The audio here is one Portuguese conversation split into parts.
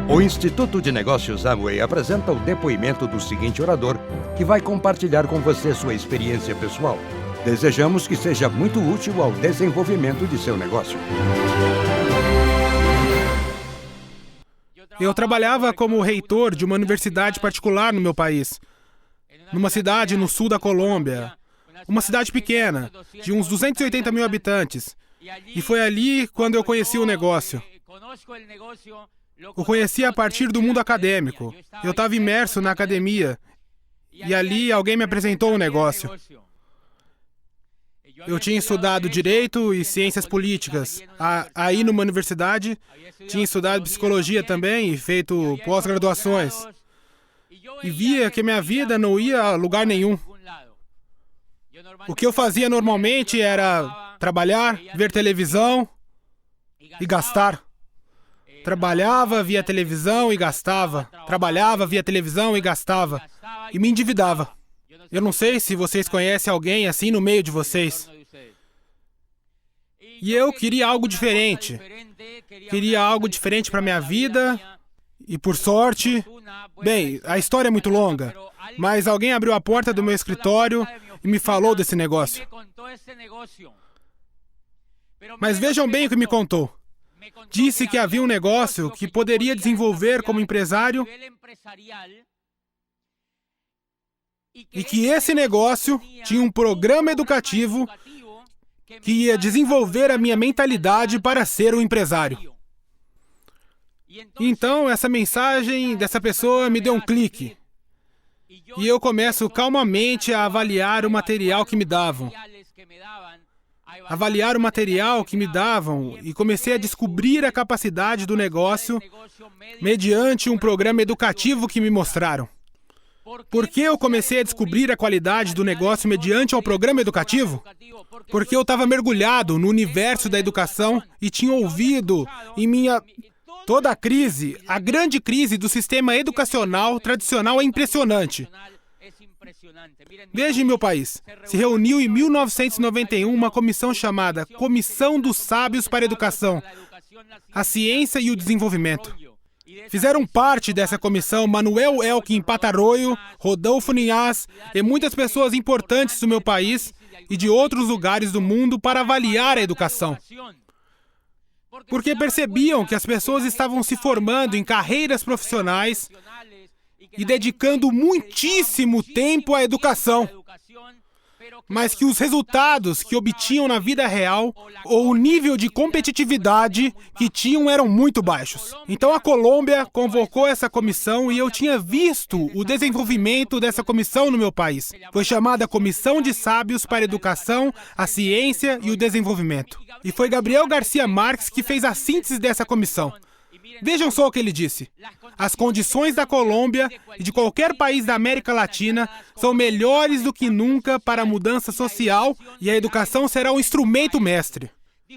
O Instituto de Negócios Amway apresenta o depoimento do seguinte orador, que vai compartilhar com você sua experiência pessoal. Desejamos que seja muito útil ao desenvolvimento de seu negócio. Eu trabalhava como reitor de uma universidade particular no meu país, numa cidade no sul da Colômbia, uma cidade pequena, de uns 280 mil habitantes. E foi ali quando eu conheci o negócio. Eu conheci a partir do mundo acadêmico. Eu estava imerso na academia e ali alguém me apresentou o negócio. Eu tinha estudado Direito e Ciências Políticas aí numa universidade, tinha estudado Psicologia também e feito pós-graduações. E via que minha vida não ia a lugar nenhum. O que eu fazia normalmente era trabalhar, ver televisão e gastar. Trabalhava, via televisão e gastava. Trabalhava, via televisão e gastava. E me endividava. Eu não sei se vocês conhecem alguém assim no meio de vocês. E eu queria algo diferente. Queria algo diferente para minha vida. E por sorte... Bem, a história é muito longa. Mas alguém abriu a porta do meu escritório e me falou desse negócio. Mas vejam bem o que me contou. Disse que havia um negócio que poderia desenvolver como empresário e que esse negócio tinha um programa educativo que ia desenvolver a minha mentalidade para ser um empresário. Então, essa mensagem dessa pessoa me deu um clique. E eu começo calmamente a avaliar o material que me davam. Avaliar o material que me davam e comecei a descobrir a capacidade do negócio mediante um programa educativo que me mostraram. Por que eu comecei a descobrir a qualidade do negócio mediante um programa educativo? Porque eu estava mergulhado no universo da educação e tinha ouvido toda a crise, a grande crise do sistema educacional tradicional é impressionante. Veja em meu país, se reuniu em 1991 uma comissão chamada Comissão dos Sábios para a Educação, a Ciência e o Desenvolvimento. Fizeram parte dessa comissão Manuel Elkin Patarroyo, Rodolfo Ninhas e muitas pessoas importantes do meu país e de outros lugares do mundo para avaliar a educação. Porque percebiam que as pessoas estavam se formando em carreiras profissionais e dedicando muitíssimo tempo à educação, mas que os resultados que obtinham na vida real ou o nível de competitividade que tinham eram muito baixos. Então a Colômbia convocou essa comissão e eu tinha visto o desenvolvimento dessa comissão no meu país. Foi chamada Comissão de Sábios para a Educação, a Ciência e o Desenvolvimento. E foi Gabriel Garcia Marques que fez a síntese dessa comissão. Vejam só o que ele disse. As condições da Colômbia e de qualquer país da América Latina são melhores do que nunca para a mudança social e a educação será um instrumento mestre.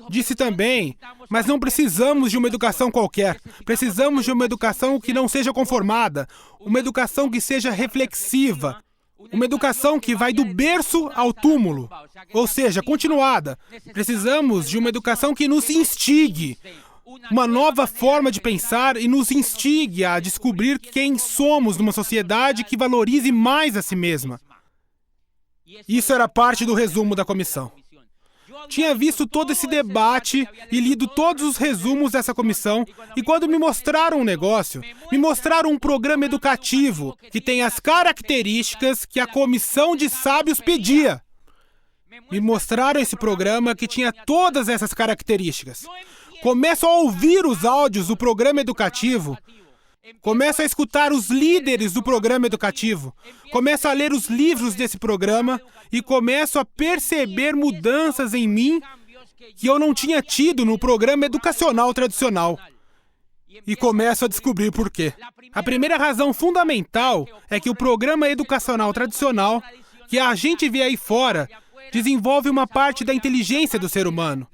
Disse também, mas não precisamos de uma educação qualquer. Precisamos de uma educação que não seja conformada, uma educação que seja reflexiva, uma educação que vai do berço ao túmulo, ou seja, continuada. Precisamos de uma educação que nos instigue, uma nova forma de pensar e nos instigue a descobrir quem somos numa sociedade que valorize mais a si mesma. Isso era parte do resumo da comissão. Tinha visto todo esse debate e lido todos os resumos dessa comissão e quando me mostraram um negócio, me mostraram um programa educativo que tem as características que a Comissão de Sábios pedia. Me mostraram esse programa que tinha todas essas características. Começo a ouvir os áudios do programa educativo. Começo a escutar os líderes do programa educativo. Começo a ler os livros desse programa e começo a perceber mudanças em mim que eu não tinha tido no programa educacional tradicional. E começo a descobrir por quê. A primeira razão fundamental é que o programa educacional tradicional, que a gente vê aí fora, desenvolve uma parte da inteligência do ser humano,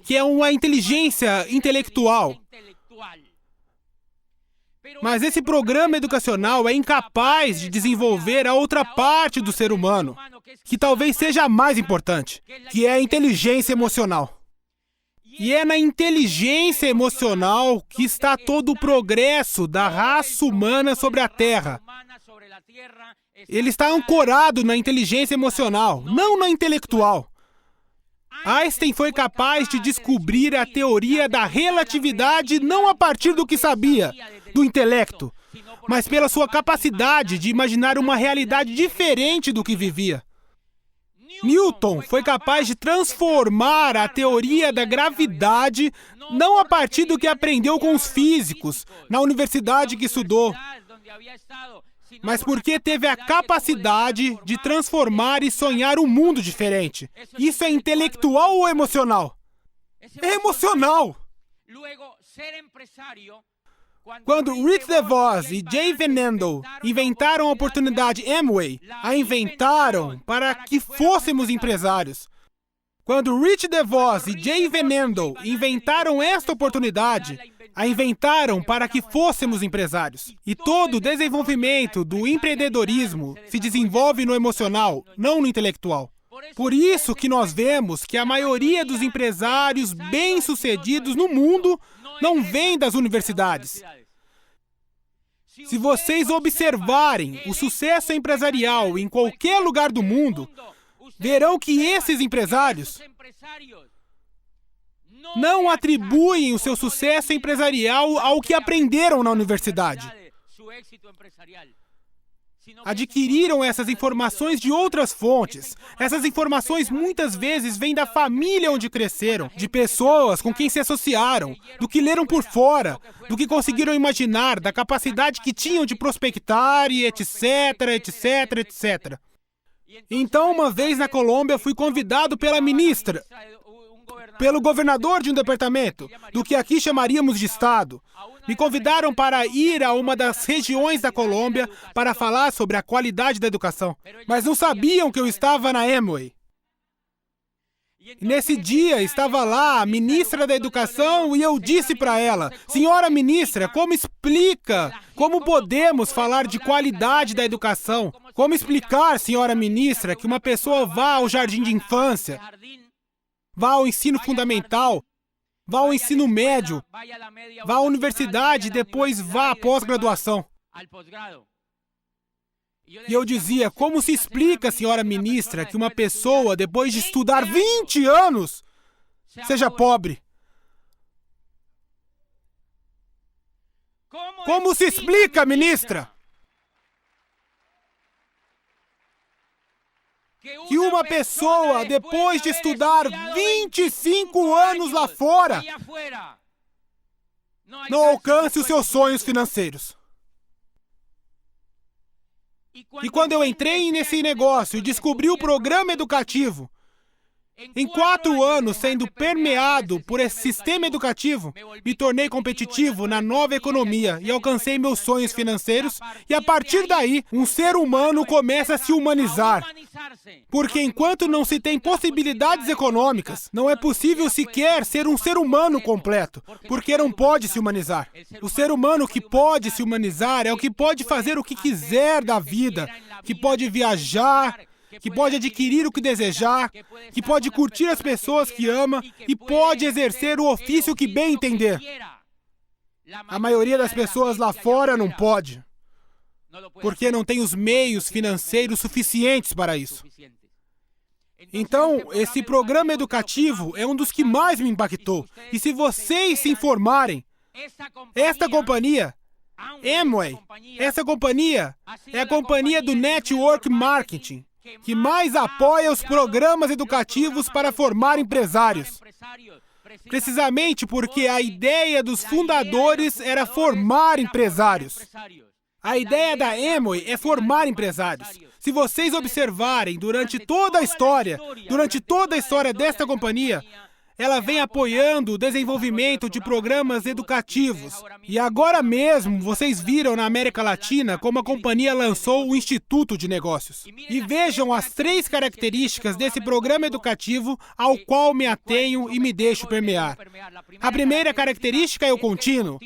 que é uma inteligência intelectual. Mas esse programa educacional é incapaz de desenvolver a outra parte do ser humano, que talvez seja a mais importante, que é a inteligência emocional. E é na inteligência emocional que está todo o progresso da raça humana sobre a Terra. Ele está ancorado na inteligência emocional, não na intelectual. Einstein foi capaz de descobrir a teoria da relatividade não a partir do que sabia, do intelecto, mas pela sua capacidade de imaginar uma realidade diferente do que vivia. Newton foi capaz de transformar a teoria da gravidade não a partir do que aprendeu com os físicos na universidade que estudou, mas porque teve a capacidade de transformar e sonhar um mundo diferente. Isso é intelectual ou emocional? É emocional! Quando Rich DeVos e Jay Van Andel inventaram a oportunidade Amway, a inventaram para que fôssemos empresários. Quando Rich DeVos e Jay Van Andel inventaram esta oportunidade, a inventaram para que fôssemos empresários. E todo o desenvolvimento do empreendedorismo se desenvolve no emocional, não no intelectual. Por isso que nós vemos que a maioria dos empresários bem-sucedidos no mundo não vem das universidades. Se vocês observarem o sucesso empresarial em qualquer lugar do mundo, verão que esses empresários não atribuem o seu sucesso empresarial ao que aprenderam na universidade. Adquiriram essas informações de outras fontes. Essas informações muitas vezes vêm da família onde cresceram, de pessoas com quem se associaram, do que leram por fora, do que conseguiram imaginar, da capacidade que tinham de prospectar e etc, etc, etc. Então, uma vez na Colômbia, fui convidado pela ministra, pelo governador de um departamento, do que aqui chamaríamos de estado. Me convidaram para ir a uma das regiões da Colômbia para falar sobre a qualidade da educação, mas não sabiam que eu estava na Amway. E nesse dia estava lá a ministra da Educação e eu disse para ela: senhora ministra, como explica, como podemos falar de qualidade da educação? Como explicar, senhora ministra, que uma pessoa vá ao jardim de infância, vá ao ensino fundamental, vá ao ensino médio, vá à universidade e depois vá à pós-graduação? E eu dizia: como se explica, senhora ministra, que uma pessoa, depois de estudar 20 anos, seja pobre? Como se explica, ministra, que uma pessoa, depois de estudar 25 anos lá fora, não alcance os seus sonhos financeiros? E quando eu entrei nesse negócio e descobri o programa educativo, em 4 anos sendo permeado por esse sistema educativo, me tornei competitivo na nova economia e alcancei meus sonhos financeiros, e a partir daí, um ser humano começa a se humanizar. Porque enquanto não se tem possibilidades econômicas, não é possível sequer ser um ser humano completo, porque não pode se humanizar. O ser humano que pode se humanizar é o que pode fazer o que quiser da vida, que pode viajar, que pode adquirir o que desejar, que pode curtir as pessoas que ama e pode exercer o ofício que bem entender. A maioria das pessoas lá fora não pode, porque não tem os meios financeiros suficientes para isso. Então, esse programa educativo é um dos que mais me impactou. E se vocês se informarem, esta companhia, Amway, essa companhia é a companhia do Network Marketing que mais apoia os programas educativos para formar empresários. Precisamente porque a ideia dos fundadores era formar empresários. A ideia da Amway é formar empresários. Se vocês observarem durante toda a história desta companhia, ela vem apoiando o desenvolvimento de programas educativos. E agora mesmo, vocês viram na América Latina como a companhia lançou o Instituto de Negócios. E vejam as 3 características desse programa educativo ao qual me atenho e me deixo permear. A primeira característica é o contínuo.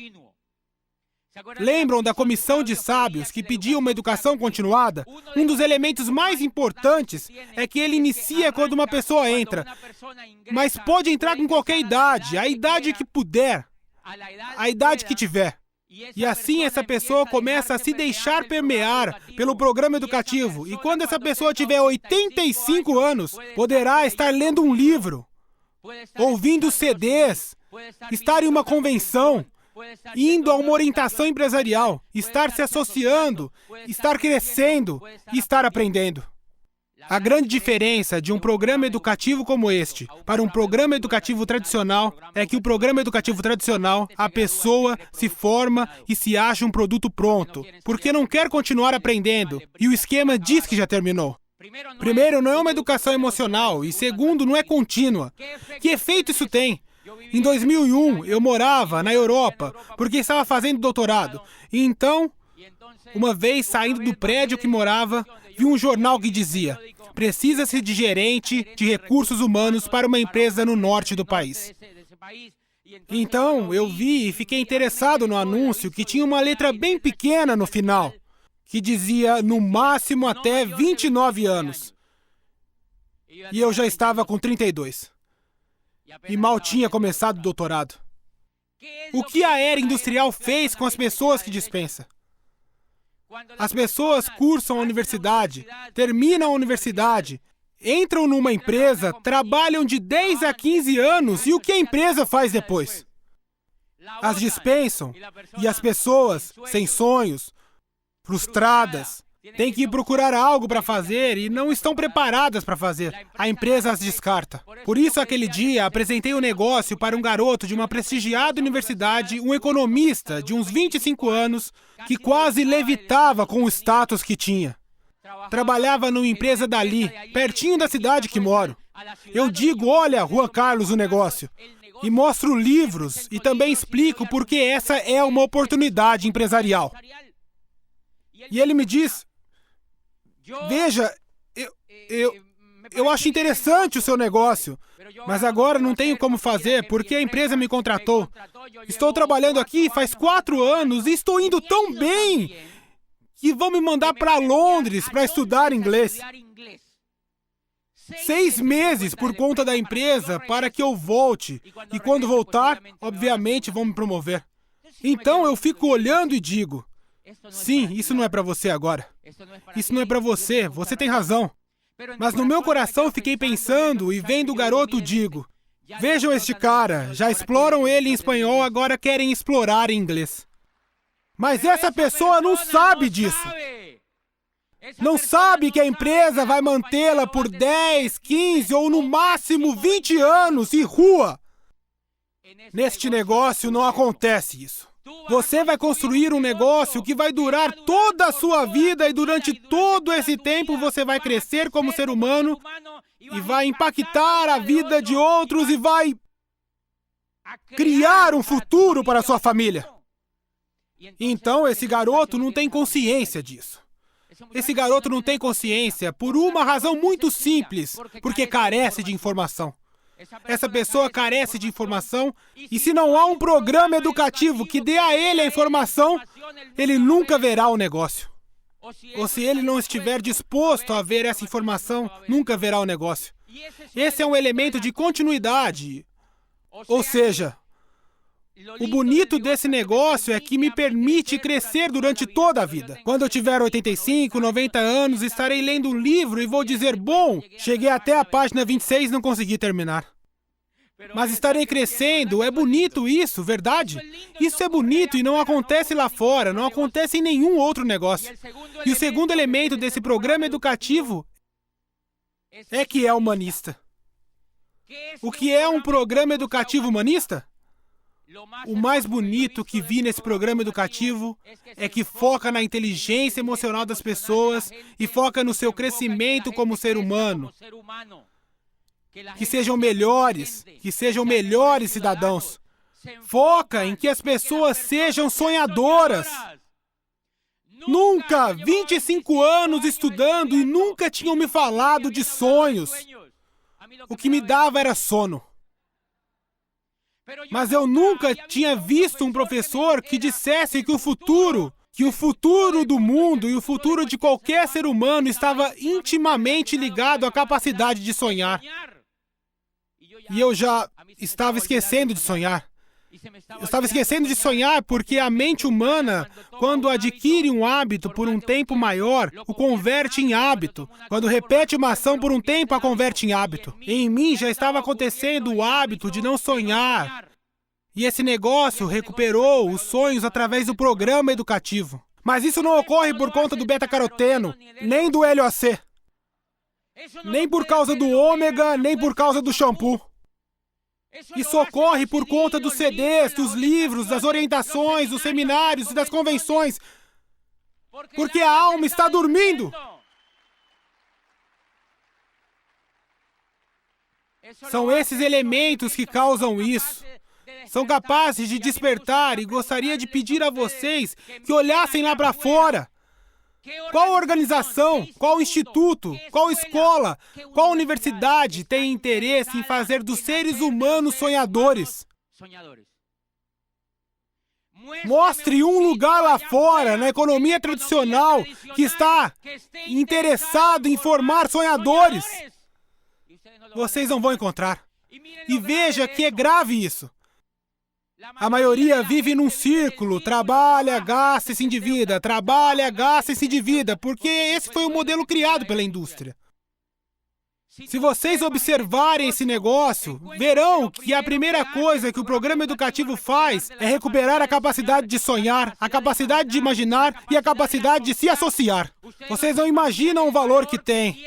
Lembram da comissão de sábios que pediu uma educação continuada? Um dos elementos mais importantes é que ele inicia quando uma pessoa entra, mas pode entrar com qualquer idade, a idade que puder, a idade que tiver. E assim essa pessoa começa a se deixar permear pelo programa educativo. E quando essa pessoa tiver 85 anos, poderá estar lendo um livro, ouvindo CDs, estar em uma convenção, indo a uma orientação empresarial, estar se associando, estar crescendo e estar aprendendo. A grande diferença de um programa educativo como este para um programa educativo tradicional é que o programa educativo tradicional, a pessoa se forma e se acha um produto pronto, porque não quer continuar aprendendo e o esquema diz que já terminou. Primeiro, não é uma educação emocional e segundo, não é contínua. Que efeito isso tem? Em 2001, eu morava na Europa porque estava fazendo doutorado. E então, uma vez saindo do prédio que morava, vi um jornal que dizia: precisa-se de gerente de recursos humanos para uma empresa no norte do país. Então, eu vi e fiquei interessado no anúncio que tinha uma letra bem pequena no final, que dizia no máximo até 29 anos. E eu já estava com 32. E mal tinha começado o doutorado. O que a era industrial fez com as pessoas que dispensa? As pessoas cursam a universidade, terminam a universidade, entram numa empresa, trabalham de 10 a 15 anos e o que a empresa faz depois? As dispensam e as pessoas, sem sonhos, frustradas, têm que procurar algo para fazer e não estão preparadas para fazer. A empresa as descarta. Por isso, aquele dia, apresentei um negócio para um garoto de uma prestigiada universidade, um economista de uns 25 anos, que quase levitava com o status que tinha. Trabalhava numa empresa dali, pertinho da cidade que moro. Eu digo, olha, Juan Carlos, o negócio. E mostro livros e também explico por que essa é uma oportunidade empresarial. E ele me diz: veja, eu acho interessante o seu negócio, mas agora não tenho como fazer porque a empresa me contratou. Estou trabalhando aqui faz 4 anos e estou indo tão bem que vão me mandar para Londres para estudar inglês. 6 meses por conta da empresa para que eu volte. E quando voltar, obviamente vão me promover. Então eu fico olhando e digo: sim, isso não é para você agora. Isso não é para você, você tem razão. Mas no meu coração fiquei pensando e vendo o garoto digo: vejam este cara, já exploram ele em espanhol, agora querem explorar em inglês. Mas essa pessoa não sabe disso. Não sabe que a empresa vai mantê-la por 10, 15 ou no máximo 20 anos e rua. Neste negócio não acontece isso. Você vai construir um negócio que vai durar toda a sua vida e durante todo esse tempo você vai crescer como ser humano e vai impactar a vida de outros e vai criar um futuro para a sua família. Então esse garoto não tem consciência disso. Esse garoto não tem consciência por uma razão muito simples, porque carece de informação. Essa pessoa carece de informação e se não há um programa educativo que dê a ele a informação, ele nunca verá o negócio. Ou se ele não estiver disposto a ver essa informação, nunca verá o negócio. Esse é um elemento de continuidade. Ou seja, o bonito desse negócio é que me permite crescer durante toda a vida. Quando eu tiver 85, 90 anos, estarei lendo um livro e vou dizer: bom, cheguei até a página 26 e não consegui terminar. Mas estarei crescendo, é bonito isso, verdade? Isso é bonito e não acontece lá fora, não acontece em nenhum outro negócio. E o segundo elemento desse programa educativo é que é humanista. O que é um programa educativo humanista? O mais bonito que vi nesse programa educativo é que foca na inteligência emocional das pessoas e foca no seu crescimento como ser humano. Que sejam melhores cidadãos. Foca em que as pessoas sejam sonhadoras. Nunca, 25 anos estudando e nunca tinham me falado de sonhos. O que me dava era sono. Mas eu nunca tinha visto um professor que dissesse que o futuro do mundo e o futuro de qualquer ser humano estava intimamente ligado à capacidade de sonhar. E eu já estava esquecendo de sonhar. Eu estava esquecendo de sonhar porque a mente humana, quando adquire um hábito por um tempo maior, o converte em hábito. Quando repete uma ação por um tempo, a converte em hábito. Em mim já estava acontecendo o hábito de não sonhar. E esse negócio recuperou os sonhos através do programa educativo. Mas isso não ocorre por conta do beta-caroteno, nem do LOC. Nem por causa do ômega, nem por causa do shampoo. Isso ocorre por conta dos CDs, dos livros, das orientações, dos seminários e das convenções. Porque a alma está dormindo. São esses elementos que causam isso. São capazes de despertar e gostaria de pedir a vocês que olhassem lá para fora. Qual organização, qual instituto, qual escola, qual universidade tem interesse em fazer dos seres humanos sonhadores? Mostre um lugar lá fora, na economia tradicional, que está interessado em formar sonhadores. Vocês não vão encontrar. E veja que é grave isso. A maioria vive num círculo, trabalha, gasta e se endivida, trabalha, gasta e se endivida, porque esse foi o modelo criado pela indústria. Se vocês observarem esse negócio, verão que a primeira coisa que o programa educativo faz é recuperar a capacidade de sonhar, a capacidade de imaginar e a capacidade de se associar. Vocês não imaginam o valor que tem.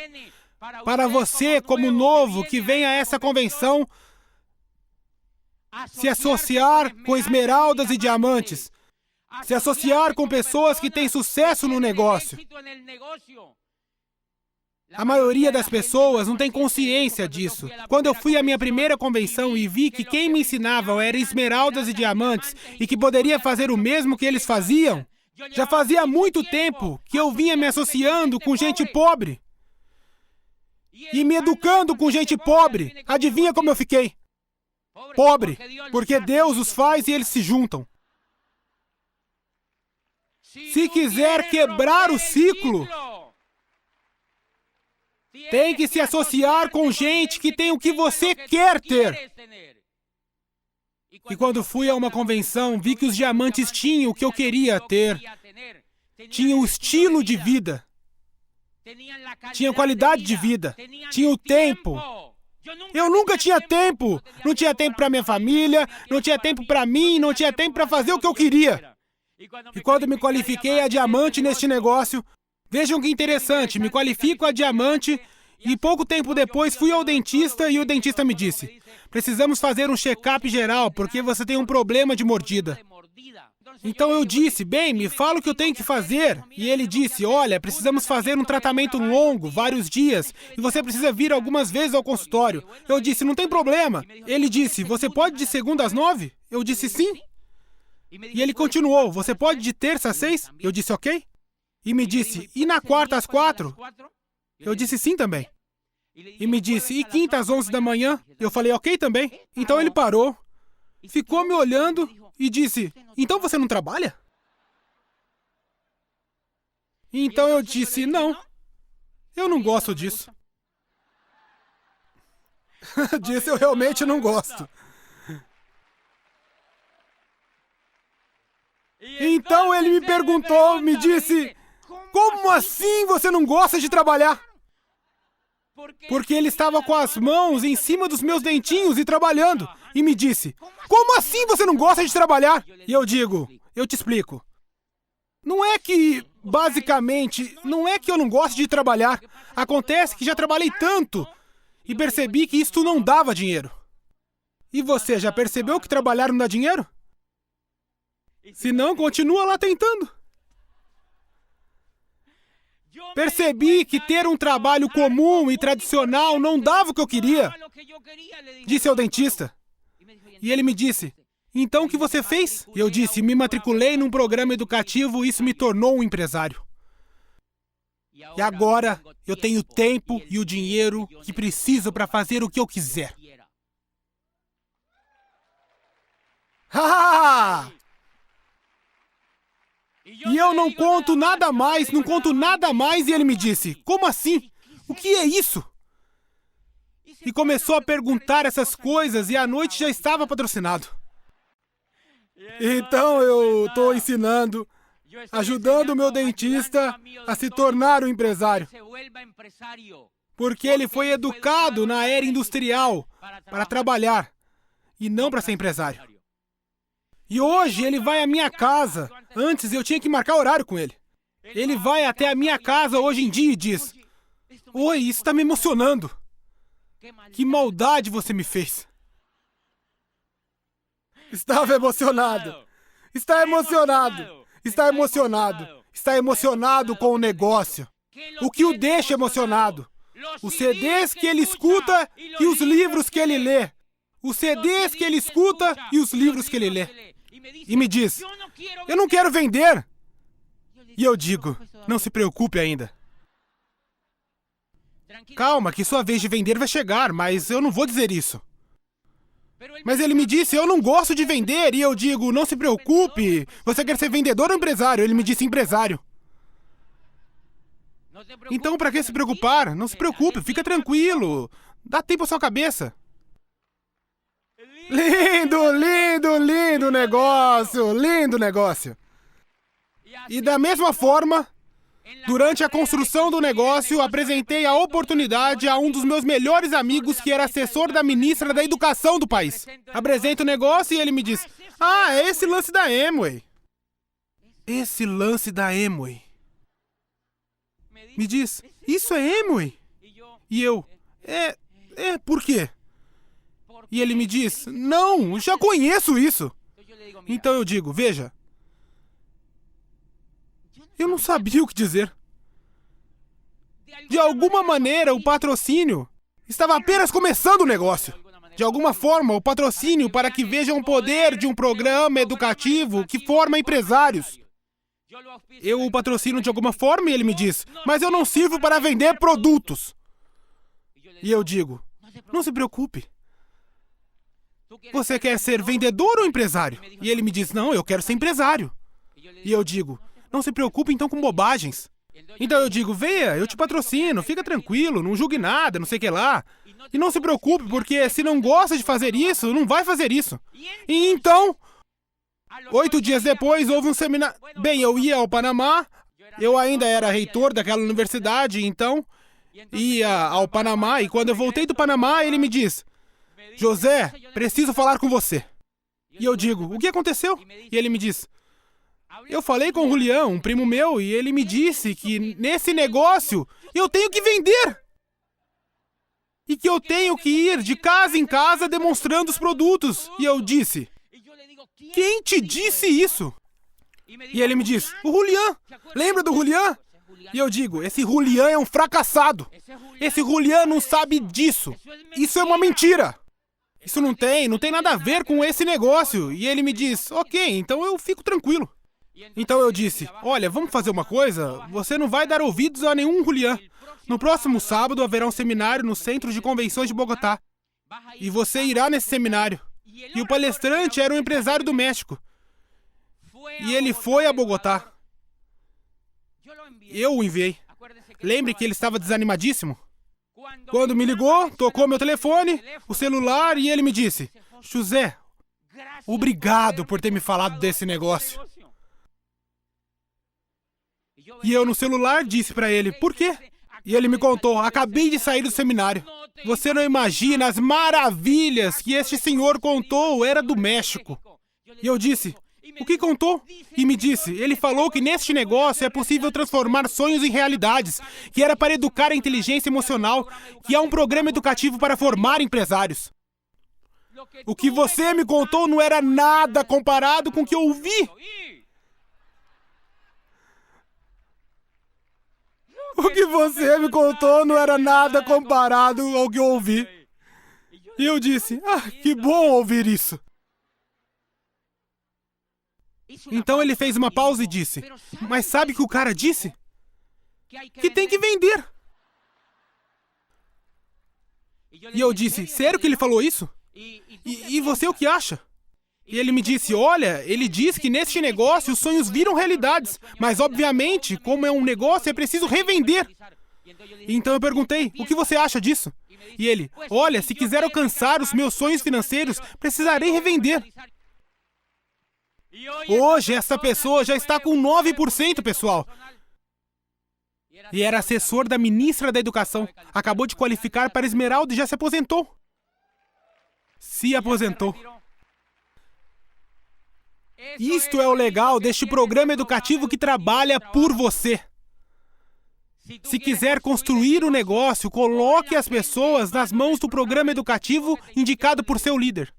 Para você, como novo, que vem a essa convenção, se associar com esmeraldas e diamantes, se associar com pessoas que têm sucesso no negócio. A maioria das pessoas não tem consciência disso. Quando eu fui à minha primeira convenção e vi que quem me ensinava era esmeraldas e diamantes e que poderia fazer o mesmo que eles faziam, já fazia muito tempo que eu vinha me associando com gente pobre e me educando com gente pobre. Adivinha como eu fiquei? Pobre, porque Deus os faz e eles se juntam. Se quiser quebrar o ciclo, tem que se associar com gente que tem o que você quer ter. E quando fui a uma convenção, vi que os diamantes tinham o que eu queria ter. Tinham o estilo de vida. Tinham qualidade de vida. Tinham o tempo. Eu nunca tinha tempo. Não tinha tempo para minha família, não tinha tempo para mim, não tinha tempo para fazer o que eu queria. E quando me qualifiquei a diamante neste negócio, vejam que interessante, me qualifico a diamante e pouco tempo depois fui ao dentista e o dentista me disse: precisamos fazer um check-up geral porque você tem um problema de mordida. Então eu disse: bem, me fala o que eu tenho que fazer. E ele disse: olha, precisamos fazer um tratamento longo, vários dias, e você precisa vir algumas vezes ao consultório. Eu disse: não tem problema. Ele disse: você pode de segunda às 9? Eu disse: sim. E ele continuou: você pode de terça às 6? Eu disse: ok. E me disse: e na quarta às 4? Eu disse: sim também. E me disse: e quinta às 11 da manhã? Eu falei: ok também. Então ele parou, ficou me olhando e disse: então você não trabalha? Então eu disse: não, eu não gosto disso. Disse: eu realmente não gosto. Então ele me perguntou, me disse: como assim você não gosta de trabalhar? Porque ele estava com as mãos em cima dos meus dentinhos e trabalhando. E me disse: como assim você não gosta de trabalhar? E eu digo: eu te explico. Não é que, basicamente, não é que eu não gosto de trabalhar. Acontece que já trabalhei tanto e percebi que isto não dava dinheiro. E você já percebeu que trabalhar não dá dinheiro? Se não, continua lá tentando. Percebi que ter um trabalho comum e tradicional não dava o que eu queria, disse ao dentista. E ele me disse: então o que você fez? E eu disse: me matriculei num programa educativo e isso me tornou um empresário. E agora eu tenho o tempo e o dinheiro que preciso para fazer o que eu quiser. Ah! E eu não conto nada mais, não conto nada mais, e ele me disse, como assim? O que é isso? E começou a perguntar essas coisas, e à noite já estava patrocinado. Então eu estou ensinando, ajudando o meu dentista a se tornar um empresário. Porque ele foi educado na era industrial para trabalhar e não para ser empresário. E hoje ele vai à minha casa. Antes eu tinha que marcar horário com ele. Ele vai até a minha casa hoje em dia e diz: "Oi, isso está me emocionando. Que maldade você me fez." Estava emocionado. Está emocionado. Está emocionado. Está emocionado com o negócio. O que o deixa emocionado? Os CDs que ele escuta e os livros que ele lê. Os CDs que ele escuta e os livros que ele lê. E me diz, eu não quero vender. E eu digo, não se preocupe ainda. Calma, que sua vez de vender vai chegar, mas eu não vou dizer isso. Mas ele me disse, eu não gosto de vender. E eu digo, não se preocupe. Você quer ser vendedor ou empresário? Ele me disse, empresário. Então, para que se preocupar? Não se preocupe, fica tranquilo. Dá tempo à sua cabeça. Lindo, lindo, lindo negócio. Lindo negócio. E da mesma forma, durante a construção do negócio, apresentei a oportunidade a um dos meus melhores amigos, que era assessor da ministra da Educação do país. Apresento o negócio e ele me diz, ah, é esse lance da Amway. Esse lance da Amway. Me diz, isso é Amway? E eu, por quê? E ele me diz, não, já conheço isso. Então eu digo, veja, eu não sabia o que dizer. De alguma maneira, o patrocínio estava apenas começando o negócio. De alguma forma, o patrocínio para que vejam o poder de um programa educativo que forma empresários. Eu o patrocino de alguma forma e ele me diz, mas eu não sirvo para vender produtos. E eu digo, não se preocupe. Você quer ser vendedor ou empresário? E ele me diz, não, eu quero ser empresário. E eu digo, não se preocupe então com bobagens. Então eu digo, venha, eu te patrocino, fica tranquilo, não julgue nada, não sei o que lá. E não se preocupe, porque se não gosta de fazer isso, não vai fazer isso. E então, 8 dias depois, houve um seminário. Bem, eu ia ao Panamá, eu ainda era reitor daquela universidade, então ia ao Panamá, e quando eu voltei do Panamá, ele me diz, José, preciso falar com você. E eu digo, o que aconteceu? E ele me diz, eu falei com o Julián, um primo meu, e ele me disse que nesse negócio eu tenho que vender. E que eu tenho que ir de casa em casa demonstrando os produtos. E eu disse, quem te disse isso? E ele me diz, o Julián. Lembra do Julián? E eu digo, esse Julián é um fracassado. Esse Julián não sabe disso. Isso é uma mentira. Isso não tem nada a ver com esse negócio. E ele me diz, ok, então eu fico tranquilo. Então eu disse, olha, vamos fazer uma coisa? Você não vai dar ouvidos a nenhum Julián. No próximo sábado haverá um seminário no Centro de Convenções de Bogotá. E você irá nesse seminário. E o palestrante era um empresário do México. E ele foi a Bogotá. Eu o enviei. Lembre que ele estava desanimadíssimo. Quando me ligou, tocou meu telefone, o celular, e ele me disse, José, obrigado por ter me falado desse negócio. E eu no celular disse para ele, por quê? E ele me contou, acabei de sair do seminário. Você não imagina as maravilhas que este senhor contou, era do México. E eu disse, o que contou? E me disse, ele falou que neste negócio é possível transformar sonhos em realidades, que era para educar a inteligência emocional, que é um programa educativo para formar empresários. O que você me contou não era nada comparado com o que eu ouvi. O que você me contou não era nada comparado ao que eu ouvi. E eu disse, que bom ouvir isso. Então ele fez uma pausa e disse, mas sabe o que o cara disse? Que tem que vender. E eu disse, sério que ele falou isso? E você o que acha? E ele me disse, olha, ele diz que neste negócio os sonhos viram realidades, mas obviamente, como é um negócio, é preciso revender. Então eu perguntei, o que você acha disso? E ele, olha, se quiser alcançar os meus sonhos financeiros, precisarei revender. Hoje, essa pessoa já está com 9%, pessoal. E era assessor da ministra da Educação. Acabou de qualificar para Esmeralda e já se aposentou. Se aposentou. Isto é o legal deste programa educativo que trabalha por você. Se quiser construir um negócio, coloque as pessoas nas mãos do programa educativo indicado por seu líder.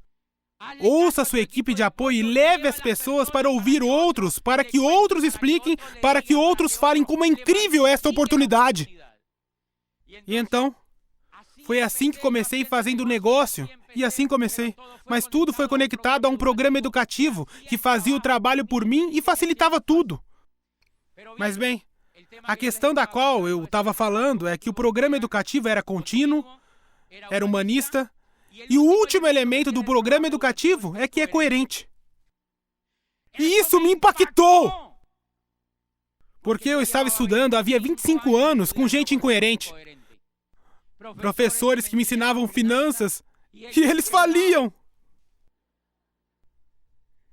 Ouça sua equipe de apoio e leve as pessoas para ouvir outros, para que outros expliquem, para que outros falem como é incrível esta oportunidade. E então, foi assim que comecei fazendo negócio, e assim comecei. Mas tudo foi conectado a um programa educativo que fazia o trabalho por mim e facilitava tudo. Mas bem, a questão da qual eu estava falando é que o programa educativo era contínuo, era humanista, e o último elemento do programa educativo é que é coerente. E isso me impactou! Porque eu estava estudando havia 25 anos com gente incoerente. Professores que me ensinavam finanças e eles faliam.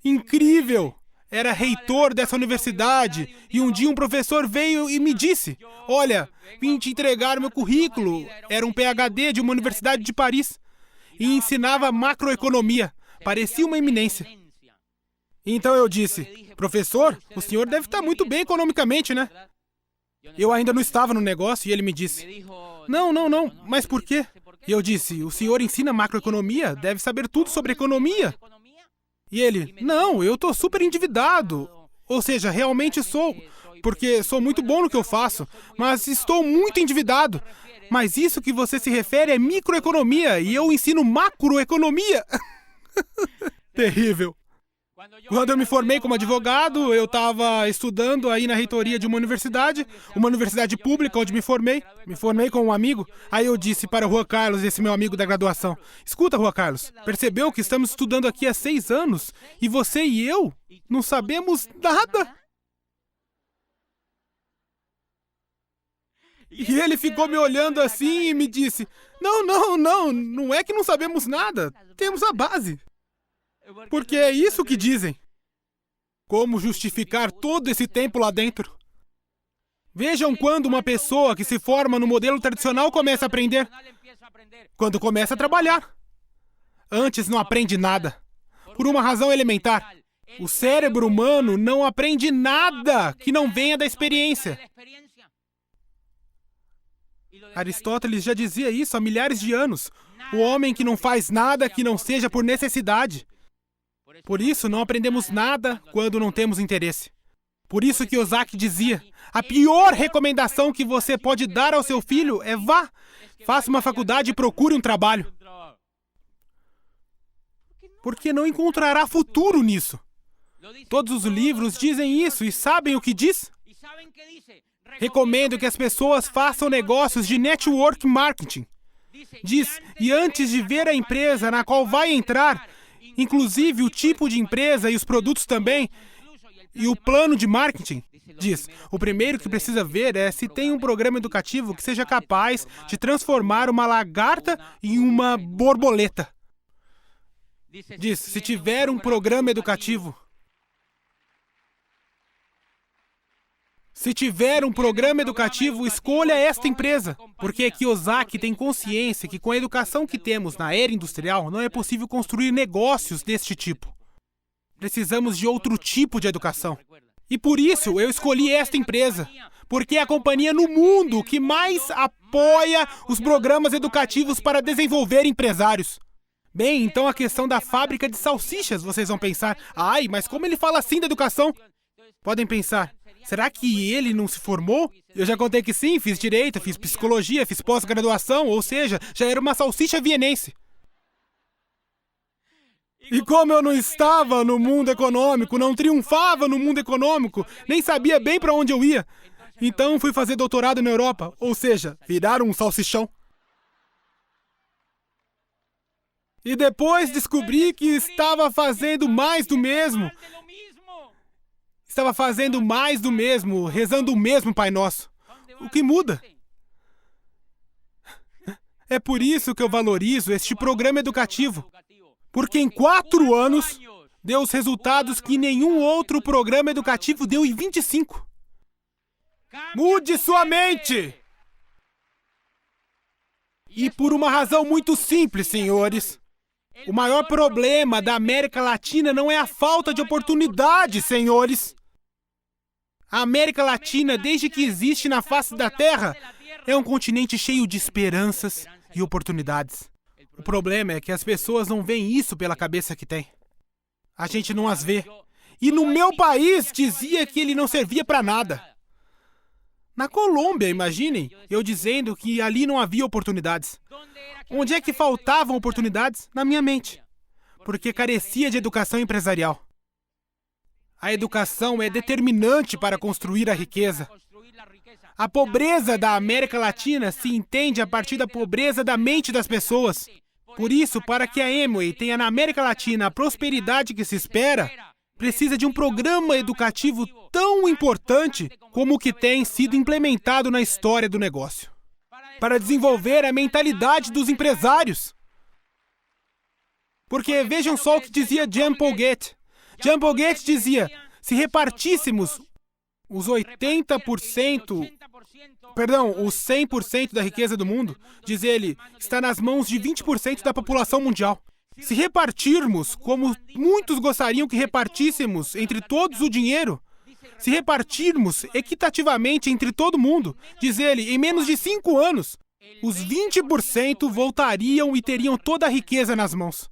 Incrível! Era reitor dessa universidade e um dia um professor veio e me disse, olha, vim te entregar meu currículo. Era um PhD de uma universidade de Paris. E ensinava macroeconomia. Parecia uma eminência. Então eu disse, professor, o senhor deve estar muito bem economicamente, né? Eu ainda não estava no negócio e ele me disse, não, mas por quê? E eu disse, o senhor ensina macroeconomia, deve saber tudo sobre economia. E ele, não, eu estou super endividado. Ou seja, realmente sou, porque sou muito bom no que eu faço, mas estou muito endividado. Mas isso que você se refere é microeconomia e eu ensino macroeconomia. Terrível. Quando eu me formei como advogado, eu estava estudando aí na reitoria de uma universidade pública onde me formei. Me formei com um amigo. Aí eu disse para o Juan Carlos, esse meu amigo da graduação, escuta, Juan Carlos, percebeu que estamos estudando aqui há 6 anos e você e eu não sabemos nada? E ele ficou me olhando assim e me disse, não é que não sabemos nada, temos a base. Porque é isso que dizem. Como justificar todo esse tempo lá dentro? Vejam quando uma pessoa que se forma no modelo tradicional começa a aprender. Quando começa a trabalhar. Antes não aprende nada. Por uma razão elementar. O cérebro humano não aprende nada que não venha da experiência. Aristóteles já dizia isso há milhares de anos. O homem que não faz nada que não seja por necessidade. Por isso, não aprendemos nada quando não temos interesse. Por isso que Ozaki dizia, a pior recomendação que você pode dar ao seu filho é vá, faça uma faculdade e procure um trabalho. Porque não encontrará futuro nisso. Todos os livros dizem isso e sabem o que diz? Recomendo que as pessoas façam negócios de network marketing. Diz, e antes de ver a empresa na qual vai entrar, inclusive o tipo de empresa e os produtos também, e o plano de marketing, diz, o primeiro que precisa ver é se tem um programa educativo que seja capaz de transformar uma lagarta em uma borboleta. Diz, se tiver um programa educativo, escolha esta empresa, porque Kiyosaki tem consciência que com a educação que temos na era industrial, não é possível construir negócios deste tipo. Precisamos de outro tipo de educação. E por isso eu escolhi esta empresa, porque é a companhia no mundo que mais apoia os programas educativos para desenvolver empresários. Bem, então a questão da fábrica de salsichas, vocês vão pensar, ai, mas como ele fala assim da educação? Podem pensar, será que ele não se formou? Eu já contei que sim, fiz direito, fiz psicologia, fiz pós-graduação, ou seja, já era uma salsicha vienense. E como eu não estava no mundo econômico, não triunfava no mundo econômico, nem sabia bem para onde eu ia, então fui fazer doutorado na Europa, ou seja, virar um salsichão. E depois descobri que estava fazendo mais do mesmo. Estava fazendo mais do mesmo, rezando o mesmo Pai Nosso. O que muda? É por isso que eu valorizo este programa educativo. Porque em 4 anos, deu os resultados que nenhum outro programa educativo deu em 25. Mude sua mente! E por uma razão muito simples, senhores. O maior problema da América Latina não é a falta de oportunidade, senhores. A América Latina, desde que existe na face da Terra, é um continente cheio de esperanças e oportunidades. O problema é que as pessoas não veem isso pela cabeça que tem. A gente não as vê. E no meu país dizia que ele não servia para nada. Na Colômbia, imaginem, eu dizendo que ali não havia oportunidades. Onde é que faltavam oportunidades? Na minha mente. Porque carecia de educação empresarial. A educação é determinante para construir a riqueza. A pobreza da América Latina se entende a partir da pobreza da mente das pessoas. Por isso, para que a Amway tenha na América Latina a prosperidade que se espera, precisa de um programa educativo tão importante como o que tem sido implementado na história do negócio. Para desenvolver a mentalidade dos empresários. Porque vejam só o que dizia Jean Paul Getty. Jean Paul Getty dizia, se repartíssemos os 100% da riqueza do mundo, diz ele, está nas mãos de 20% da população mundial. Se repartirmos, como muitos gostariam que repartíssemos entre todos o dinheiro, se repartirmos equitativamente entre todo mundo, diz ele, em menos de 5 anos, os 20% voltariam e teriam toda a riqueza nas mãos.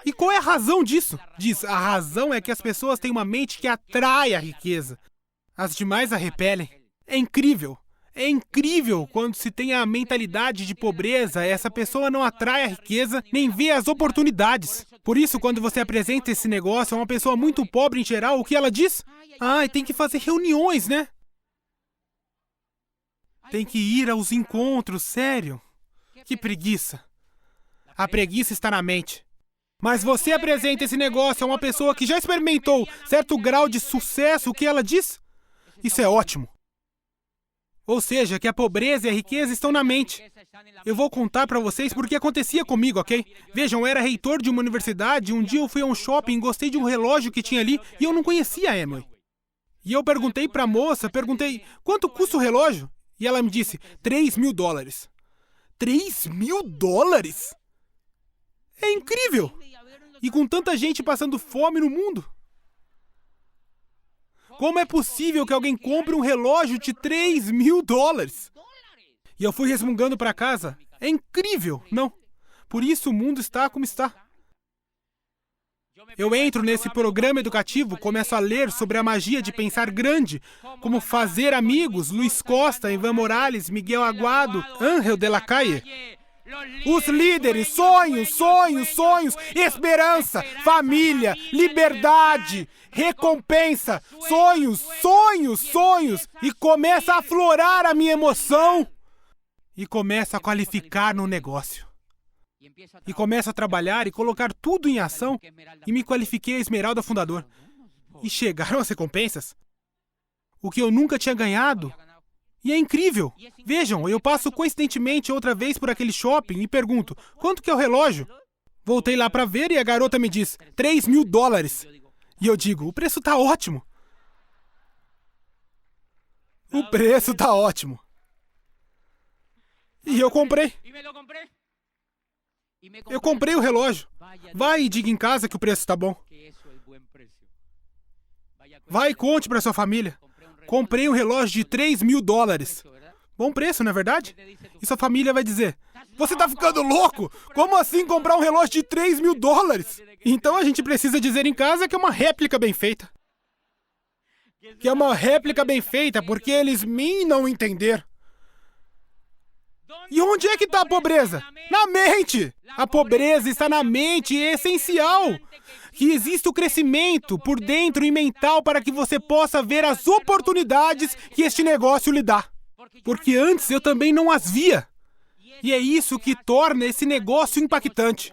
E qual é a razão disso? Diz, a razão é que as pessoas têm uma mente que atrai a riqueza. As demais a repelem. É incrível. É incrível quando se tem a mentalidade de pobreza, essa pessoa não atrai a riqueza, nem vê as oportunidades. Por isso, quando você apresenta esse negócio a uma pessoa muito pobre em geral, o que ela diz? Ah, tem que fazer reuniões, né? Tem que ir aos encontros, sério. Que preguiça. A preguiça está na mente. Mas você apresenta esse negócio a uma pessoa que já experimentou certo grau de sucesso, o que ela diz? Isso é ótimo. Ou seja, que a pobreza e a riqueza estão na mente. Eu vou contar para vocês porque acontecia comigo, ok? Vejam, eu era reitor de uma universidade, um dia eu fui a um shopping, gostei de um relógio que tinha ali e eu não conhecia a Amway. E eu perguntei para a moça, quanto custa o relógio? E ela me disse, $3.000. $3.000? É incrível! E com tanta gente passando fome no mundo. Como é possível que alguém compre um relógio de $3.000? E eu fui resmungando para casa. É incrível, não? Por isso o mundo está como está. Eu entro nesse programa educativo, começo a ler sobre a magia de pensar grande, como fazer amigos, Luiz Costa, Ivan Morales, Miguel Aguado, Ángel de la Calle. Os líderes, sonhos, esperança, família, liberdade, recompensa, sonhos, e começa a aflorar a minha emoção e começa a qualificar no negócio. E começo a trabalhar e colocar tudo em ação e me qualifiquei a Esmeralda Fundador. E chegaram as recompensas. O que eu nunca tinha ganhado. E é incrível. Vejam, eu passo coincidentemente outra vez por aquele shopping e pergunto, quanto que é o relógio? Voltei lá para ver e a garota me diz, $3.000. E eu digo, o preço tá ótimo. O preço tá ótimo. E eu comprei. Eu comprei o relógio. Vai e diga em casa que o preço tá bom. Vai e conte para sua família. Comprei um relógio de $3.000. Bom preço, não é verdade? E sua família vai dizer, você tá ficando louco? Como assim comprar um relógio de $3.000? Então a gente precisa dizer em casa que é uma réplica bem feita. Que é uma réplica bem feita porque eles não entender. E onde é que está a pobreza? Na mente! A pobreza está na mente e é essencial que exista o crescimento por dentro e mental para que você possa ver as oportunidades que este negócio lhe dá. Porque antes eu também não as via. E é isso que torna esse negócio impactante.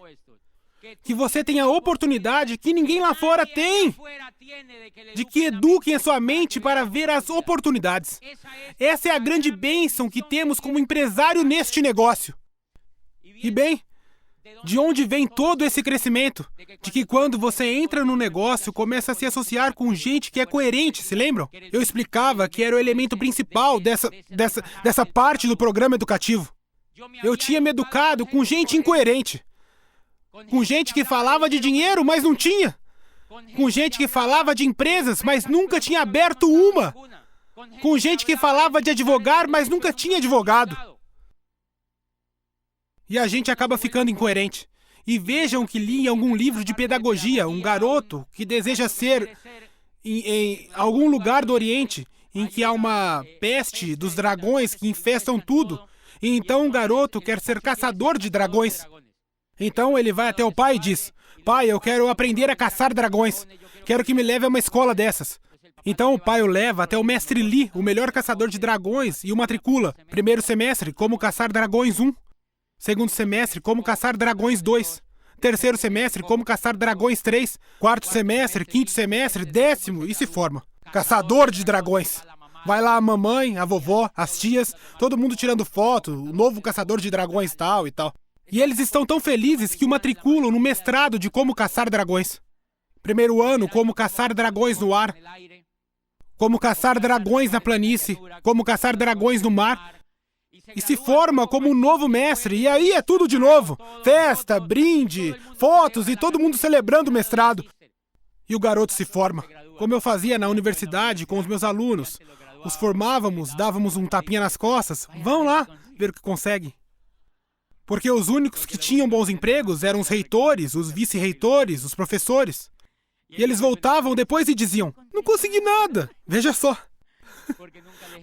que você tenha a oportunidade que ninguém lá fora tem, de que eduquem a sua mente para ver as oportunidades. Essa é a grande bênção que temos como empresário neste negócio. E bem, de onde vem todo esse crescimento? De que quando você entra no negócio, começa a se associar com gente que é coerente, se lembram? Eu explicava que era o elemento principal dessa parte do programa educativo. Eu tinha me educado com gente incoerente. Com gente que falava de dinheiro, mas não tinha. Com gente que falava de empresas, mas nunca tinha aberto uma. Com gente que falava de advogar, mas nunca tinha advogado. E a gente acaba ficando incoerente. E vejam que li em algum livro de pedagogia um garoto que deseja ser em algum lugar do Oriente em que há uma peste dos dragões que infestam tudo. E então o garoto quer ser caçador de dragões. Então ele vai até o pai e diz: pai, eu quero aprender a caçar dragões. Quero que me leve a uma escola dessas. Então o pai o leva até o mestre Li, o melhor caçador de dragões, e o matricula. Primeiro semestre, como caçar dragões 1. Segundo semestre, como caçar dragões 2. Terceiro semestre, como caçar dragões 3. Quarto semestre, quinto semestre, 10º, e se forma. Caçador de dragões. Vai lá a mamãe, a vovó, as tias, todo mundo tirando foto, o novo caçador de dragões tal e tal. E eles estão tão felizes que o matriculam no mestrado de como caçar dragões. Primeiro ano, como caçar dragões no ar. Como caçar dragões na planície. Como caçar dragões no mar. E se forma como um novo mestre. E aí é tudo de novo. Festa, brinde, fotos e todo mundo celebrando o mestrado. E o garoto se forma. Como eu fazia na universidade com os meus alunos. Os formávamos, dávamos um tapinha nas costas. Vão lá ver o que conseguem. Porque os únicos que tinham bons empregos eram os reitores, os vice-reitores, os professores. E eles voltavam depois e diziam: não consegui nada. Veja só.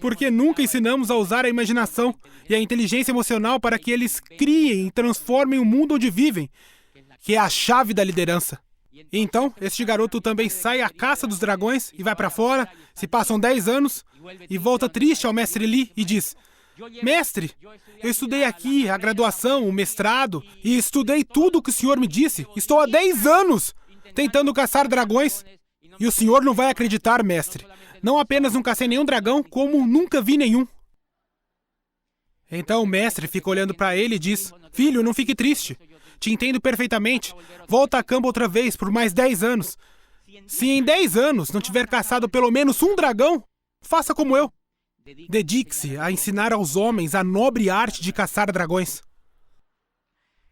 Porque nunca ensinamos a usar a imaginação e a inteligência emocional para que eles criem e transformem o mundo onde vivem, que é a chave da liderança. E então, este garoto também sai à caça dos dragões e vai para fora, se passam 10 anos, e volta triste ao mestre Li e diz: mestre, eu estudei aqui a graduação, o mestrado, e estudei tudo o que o senhor me disse. Estou há 10 anos tentando caçar dragões. E o senhor não vai acreditar, mestre. Não apenas não cacei nenhum dragão, como nunca vi nenhum. Então o mestre fica olhando para ele e diz: filho, não fique triste. Te entendo perfeitamente. Volta a campo outra vez por mais 10 anos. Se em 10 anos não tiver caçado pelo menos um dragão, faça como eu. Dedique-se a ensinar aos homens a nobre arte de caçar dragões.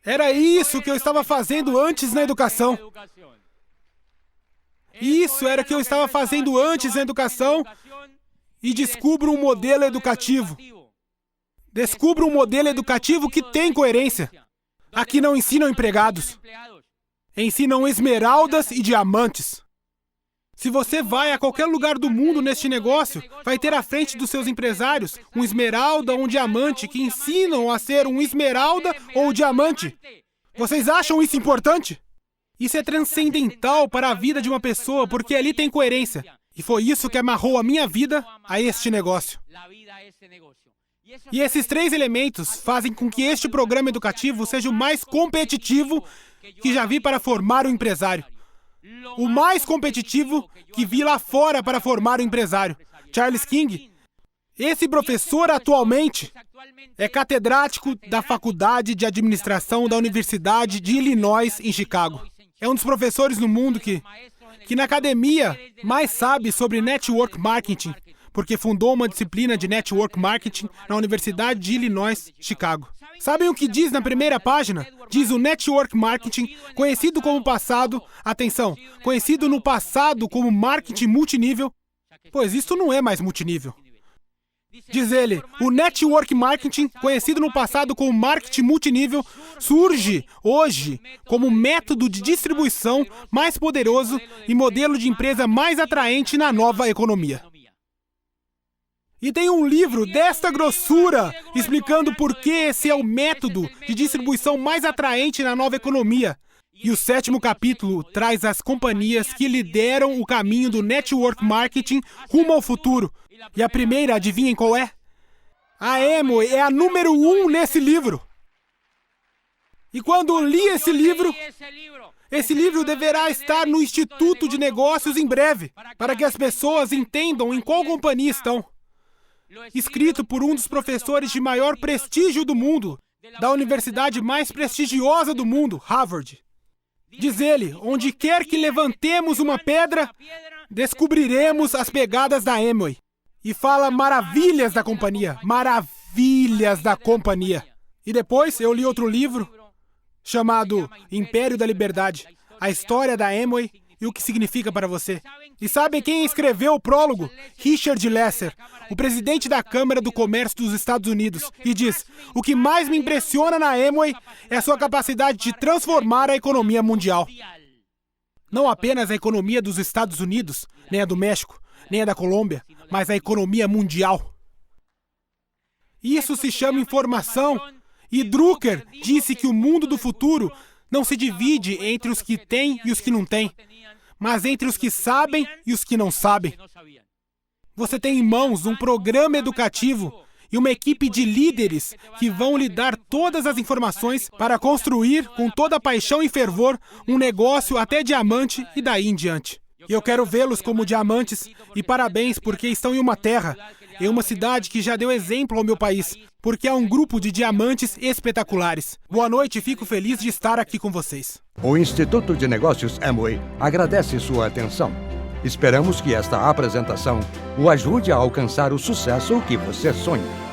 Era isso que eu estava fazendo antes na educação. Isso era o que eu estava fazendo antes na educação e descubro um modelo educativo. Descubro um modelo educativo que tem coerência. Aqui não ensinam empregados. Ensinam esmeraldas e diamantes. Se você vai a qualquer lugar do mundo neste negócio, vai ter à frente dos seus empresários um esmeralda ou um diamante que ensinam a ser um esmeralda ou diamante. Vocês acham isso importante? Isso é transcendental para a vida de uma pessoa, porque ali tem coerência. E foi isso que amarrou a minha vida a este negócio. E esses 3 elementos fazem com que este programa educativo seja o mais competitivo que já vi para formar um empresário. O mais competitivo que vi lá fora para formar um empresário. Charles King, esse professor atualmente é catedrático da Faculdade de Administração da Universidade de Illinois, em Chicago. É um dos professores no mundo que na academia mais sabe sobre network marketing, porque fundou uma disciplina de network marketing na Universidade de Illinois, Chicago. Sabem o que diz na primeira página? Diz o network marketing, conhecido como passado, atenção, conhecido no passado como marketing multinível, pois isto não é mais multinível. Diz ele, o network marketing, conhecido no passado como marketing multinível, surge hoje como método de distribuição mais poderoso e modelo de empresa mais atraente na nova economia. E tem um livro desta grossura explicando por que esse é o método de distribuição mais atraente na nova economia. E o 7º capítulo traz as companhias que lideram o caminho do network marketing rumo ao futuro. E a primeira, adivinhem qual é? A Amway é a número 1 nesse livro. E quando li esse livro deverá estar no Instituto de Negócios em breve, para que as pessoas entendam em qual companhia estão. Escrito por um dos professores de maior prestígio do mundo, da universidade mais prestigiosa do mundo, Harvard. Diz ele, onde quer que levantemos uma pedra, descobriremos as pegadas da Amway. E fala maravilhas da companhia, maravilhas da companhia. E depois eu li outro livro, chamado Império da Liberdade, a história da Amway e o que significa para você. E sabem quem escreveu o prólogo? Richard Lesser, o presidente da Câmara do Comércio dos Estados Unidos. E diz, o que mais me impressiona na Amway é a sua capacidade de transformar a economia mundial. Não apenas a economia dos Estados Unidos, nem a do México, nem a da Colômbia, mas a economia mundial. Isso se chama informação. E Drucker disse que o mundo do futuro não se divide entre os que têm e os que não têm, mas entre os que sabem e os que não sabem. Você tem em mãos um programa educativo e uma equipe de líderes que vão lhe dar todas as informações para construir, com toda a paixão e fervor, um negócio até diamante e daí em diante. E eu quero vê-los como diamantes e parabéns porque estão em uma terra, em uma cidade que já deu exemplo ao meu país, porque há um grupo de diamantes espetaculares. Boa noite e fico feliz de estar aqui com vocês. O Instituto de Negócios Amway agradece sua atenção. Esperamos que esta apresentação o ajude a alcançar o sucesso que você sonha.